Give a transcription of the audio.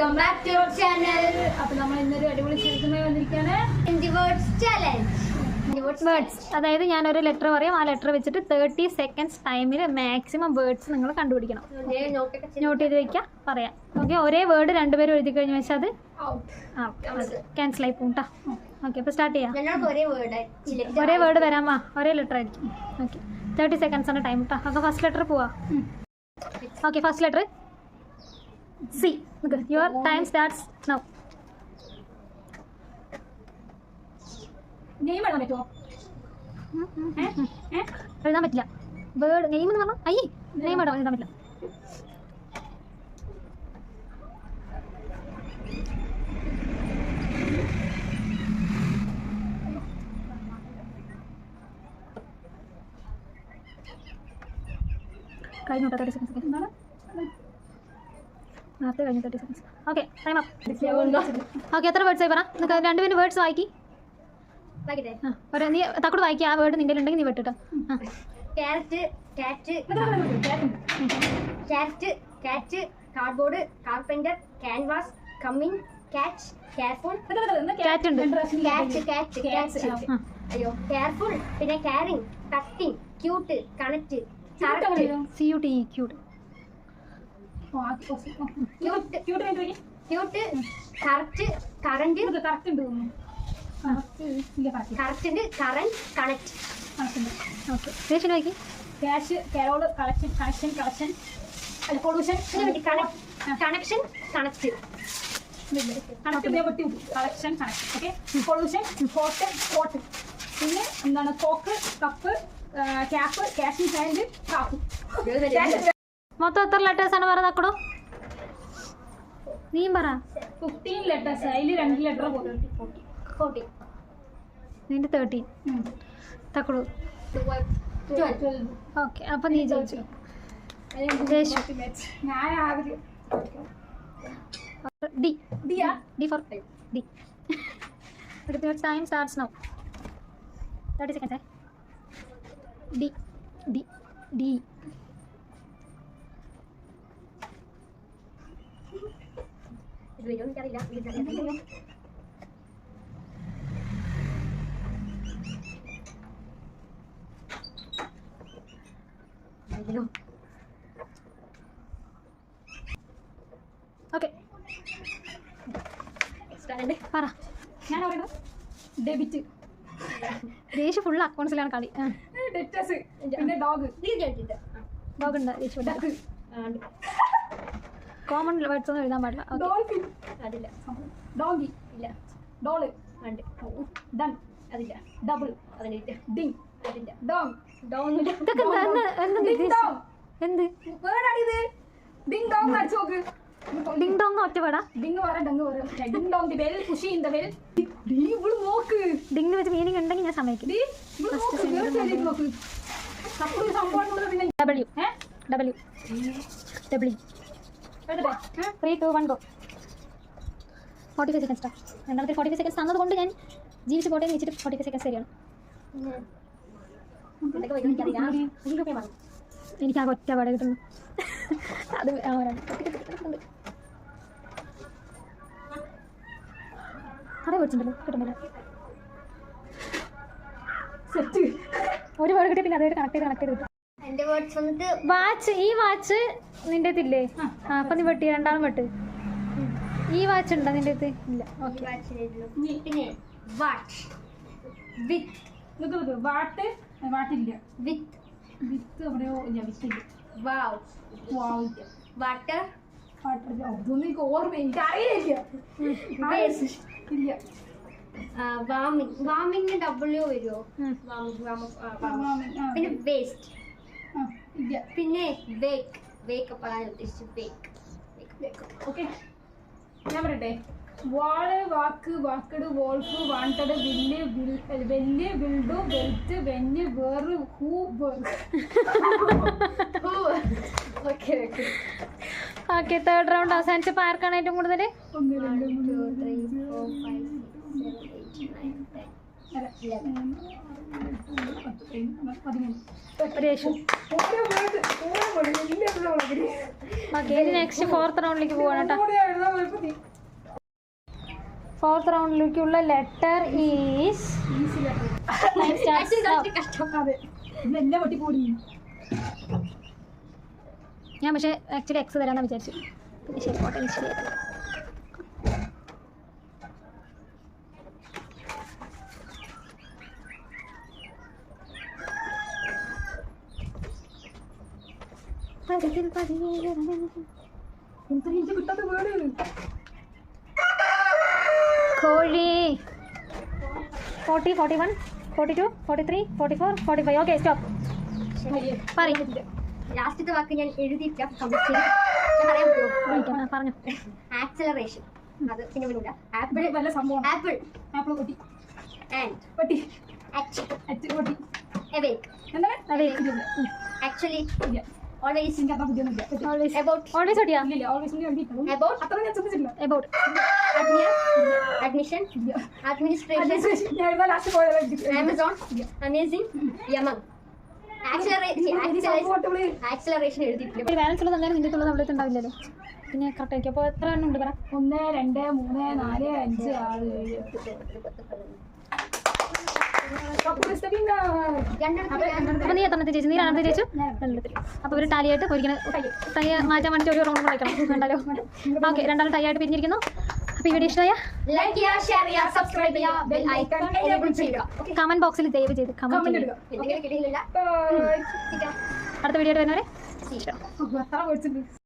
Welcome back to your channel. അപ്പോൾ നമ്മൾ ഇന്നൊരു അടിപൊളി ചലഞ്ചുമായി വന്നിരിക്കുകയാണ്. Words challenge. വേർഡ്സ്, അതായത് ഞാനൊരു ലെറ്റർ പറയാം. ആ ലെറ്റർ വെച്ചിട്ട് 30 സെക്കൻഡ്സ് ടൈമിൽ മാക്സിമം വേർഡ്സ് നിങ്ങൾ കണ്ടുപിടിക്കണം. നോട്ട് ചെയ്ത് വെക്കാം, പറയാം. ഓക്കെ, ഒരേ വേർഡ് രണ്ടുപേരും എഴുതി കഴിഞ്ഞ് വെച്ചാൽ അത് ക്യാൻസൽ ആയി പോകും കേട്ടോ. ഓക്കെ, അപ്പോൾ സ്റ്റാർട്ട് ചെയ്യാം. ഒരേ വേർഡ് വരാൻ വാ, ഒരേ ലെറ്റർ ആയിരിക്കും. ഓക്കെ, 30 സെക്കൻഡ്സ് ആണ് ടൈം കേട്ടോ. അപ്പോൾ ഫസ്റ്റ് ലെറ്റർ പോവാ. Okay, first letter C. Your time starts now. Name എഴുതാൻ പറ്റുമോ? എഴുതാൻ പറ്റില്ല. വേർഡ് നെയിം എന്ന് പറഞ്ഞാൽ അയ്യേ നെയിം എഴുതാൻ പറ്റില്ല. കഴിഞ്ഞു 30 സെക്കൻഡ്സ്. എന്താണ് നേരത്തെ കഴിഞ്ഞു 30 seconds. Okay, time up. Okay, എത്ര വേർഡ്സ് ആയി പറ. നിങ്ങൾക്ക് രണ്ടുപേരും വേർഡ്സ് വായിക്കി. നീ തക്കൂട് വായിക്കുക. ആ വേർഡ് നിന്റെ ഉണ്ടെങ്കിൽ നീ വെട്ടിട്ടോ. Carrot, cat, cat, cat, cardboard, carpenter, canvas, coming, catch, careful. Cat ഉണ്ട്. അയ്യോ, കെയർഫുൾ. പിന്നെ caring, cutting, cute, connect, CUT cute, cute, correct, current, correct ഉണ്ട് തോന്നുന്നു. കറക്റ്റ് ഉണ്ട്, കറന്റ്, കണക്റ്റ്. ഓക്കെ, റേഷൻ വായിക്കി. ക്യാഷ്, കെയറോള്, കളക്ഷൻ, കണക്ഷൻ, കളക്ഷൻ, അല്ല pollution, connection, connect. Connect പൊട്ടി collection, connection. Okay, pollution, hot, coat. പിന്നെ എന്താണ് cock, cup, cap, cashing pant, cap. മൊത്തം എത്ര ലെറ്റേഴ്സ് ആണ് പറ തക്കടോ? നീയും പറ. 15 ലെറ്റേഴ്സ്. അതിൽ 2 ലെറ്റർ പോകും. 40. നിന്റെ 13. തക്കടു. 12. ഓക്കെ, അപ്പം നീ ജയിച്ചു. ഞാൻ ആദ്യം D for D. Your time starts now. 30 seconds. D. Okay, പറ. ഞാൻ പറയുന്നത് ഡെബിറ്റ്. ദേഷ്യം ഫുൾ അക്കൗണ്ട്സിലാണ് കളി. ഡെറ്റസ്, പിന്നെ ഡോഗ്. ഡോഗ് ഉണ്ട്. ദേഷ്യം കോമൺ വേർഡ്സ് ഒന്നും എഴുതാൻ പാടില്ല. ഡോൾഫിൻ അതില്ല. ഡോഗി ഇല്ല. ഡോള് ഉണ്ട്. ഡൺ അതില്ല. ഡബിൾ അതിലില്ല. ഡിങ് അതില്ല. Dong Dong. ഇതൊക്കെ എന്ത് വേർഡാണിത്. ഡിങ് ഡോങ് അടിച്ചു നോക്ക്. ഡിങ് ഡോങ് ഒറ്റ വേടാ. ഡിങ് പറ, ഡങ് പറ. Ding Dong the bell, push in the bell. ഇവള് നോക്ക്. ഡിങ് വെച്ച് മീനിങ് ഉണ്ടെങ്കിൽ ഞാൻ സമ്മതിക്കും. ഇവള് നോക്ക്. വേർഡ് നോക്ക്. അപ്പോൾ സംഭവം പിന്നെ W. 3, 2, 1 go. 45 സെക്കൻഡ്സ്. രണ്ടാമത്തെ 45 സെക്കൻഡ്സ് തന്നത് കൊണ്ട് ഞാൻ ജീവിച്ച് പോട്ടെ എന്ന് വെച്ചിട്ട് 45 സെക്കൻഡ്സ് തരികയാണ്. എനിക്ക് ആ ഒറ്റ പാടെ കിട്ടുന്നു. അത് അതേ വിളിച്ചിട്ടുണ്ടല്ലോ, കിട്ടുന്നില്ല. സെറ്റ്. ഒരു വേർഡ് കിട്ടിയ പിന്നെ അതായിട്ട് കണക്ട് ചെയ്ത് കിട്ടും. എന്റെ വേർഡ്സ് വന്നിട്ട് വാച്ച്. ഈ വാച്ച് നിന്റെ അടുത്തില്ലേ? അപ്പൊ നീ വെട്ടി, രണ്ടാളും വെട്ട്. ഈ വാച്ച് ഉണ്ടോ നിന്റെ അടുത്ത്? ഇല്ല. പിന്നെ വാച്ച്, വിത്ത്, വാട്ട്, വാട്ടില്ല. വിത്ത്, വിത്ത് എവിടെയോ ഇല്ല. വിത്തില്ല. വാവ്, വാവ്, വാട്ടർ, അതൊന്നും എനിക്ക് ഓർമ്മ, എനിക്ക് അറിയില്ല. ഇല്ല. വാമിങ് W വരുമോ? പിന്നെ വേസ്റ്റ്. ഇല്ല. പിന്നെ വേക്ക്, വേക്കപ്പ് ആണ് ഉദ്ദേശിച്ചത്. വേക്ക്. ഓക്കെ, ഞാൻ പറയട്ടെ. വാള്, വാക്ക്, വാക്കട്, wolf, wanted, will, well, wild, welt, വെഞ്ഞ്, വേറ്, who, okay. Okay, third round അവസാനിച്ചപ്പോൾ ആർക്കാണ് ഏറ്റവും കൂടുതൽ? 1, 2, 3, 4, 5, 6, 7, 8, 9, 10, 11. ഒരു യേശു. ഓക്കെ ഇനി നെക്സ്റ്റ് 4th റൗണ്ടിലേക്ക് പോവാണ് കേട്ടോ. 4th റൗണ്ടിലേക്കുള്ള ലെറ്റർ ഈസ് ഞാൻ പക്ഷേ ആക്ച്വലി എക്സ് തരാമെന്ന് വിചാരിച്ചു. പിന്നെ ശരി പോട്ടെ ശരി. കോഴി. 40, 41, 42, 43, 44, 45. Okay stop. പറയും ലാസ്റ്റത്തെ വാക്ക് ഞാൻ എഴുതിയിട്ടില്ല, കംപ്ലീറ്റ് ചെയ്തു. ഞാൻ പറയാൻ പറ്റുമോ? പറഞ്ഞു. ആക്സലറേഷൻ. അത് പിന്നെ വിടൂല. ആപ്പിൾ വല്ല സംഭവം. ആപ്പിൾ ആപ്പിൾ പൊട്ടി ആൻഡ് പൊട്ടി ആക്ട് പൊട്ടി. awake എന്താണ് actually ഇല്ല. always എനിക്ക് അത്ര ബുദ്ധിയൊന്നുമില്ല. about always ഓടിയാ. ഇല്ല ഓൾവേസ് കണ്ടിട്ടുള്ളൂ. about അത്ര ഞാൻ ശ്രദ്ധിച്ചിട്ടില്ല. എബൌട്ട് admission administration ഞാൻ എഴുതാൻ ലാസ്റ്റ് പോയത് Amazon amazing yamang acceleration എഴുതിയിട്ടില്ല. ഒരു ബാലൻസ് ഉള്ളത് അങ്ങനെ നിന്റെ ഉള്ളത് അവിടെ ഉണ്ടാവില്ലല്ലോ. പിന്നെ കറക്റ്റ് ആയിരിക്കും. അപ്പോൾ എത്ര എണ്ണം ഉണ്ട് പറ? 1, 2, 3, 4, 5, 6, 7, 8. അപ്പോൾ നീ എത്രണ്ണത്തെ ചേച്ചി? നീ രണ്ടെണ്ണത്തെ ചേച്ചു. രണ്ടെണ്ണത്തിൽ. അപ്പോൾ ഒരു ടാലിയായിട്ട് ഒരിക്കലും ടൈ മാറ്റാൻ വേണ്ടിയിട്ട് ഒരു റൗണ്ട് കൂടെ വയ്ക്കണം. വേണ്ടല്ലോ. ഓക്കെ രണ്ടാളും ടൈ ആയിട്ട് പിരിഞ്ഞിരിക്കുന്നു. അപ്പോൾ ഈ വീഡിയോ ഇഷ്ടമായ ലൈക്ക് ചെയ്യുക, ഷെയർ ചെയ്യുക, സബ്സ്ക്രൈബ് ചെയ്യുക, ബെൽ ഐക്കൺ എനേബിൾ ചെയ്യുക. കമന്റ് ബോക്സിൽ ദയവ് ചെയ്ത് കമന്റ് ചെയ്യുക. എന്തെങ്കിലും കിട്ടിയില്ല അടുത്ത വീഡിയോ ആയിട്ട് വരുന്നവരെ അത്ര പഠിച്ചിട്ടുണ്ട്.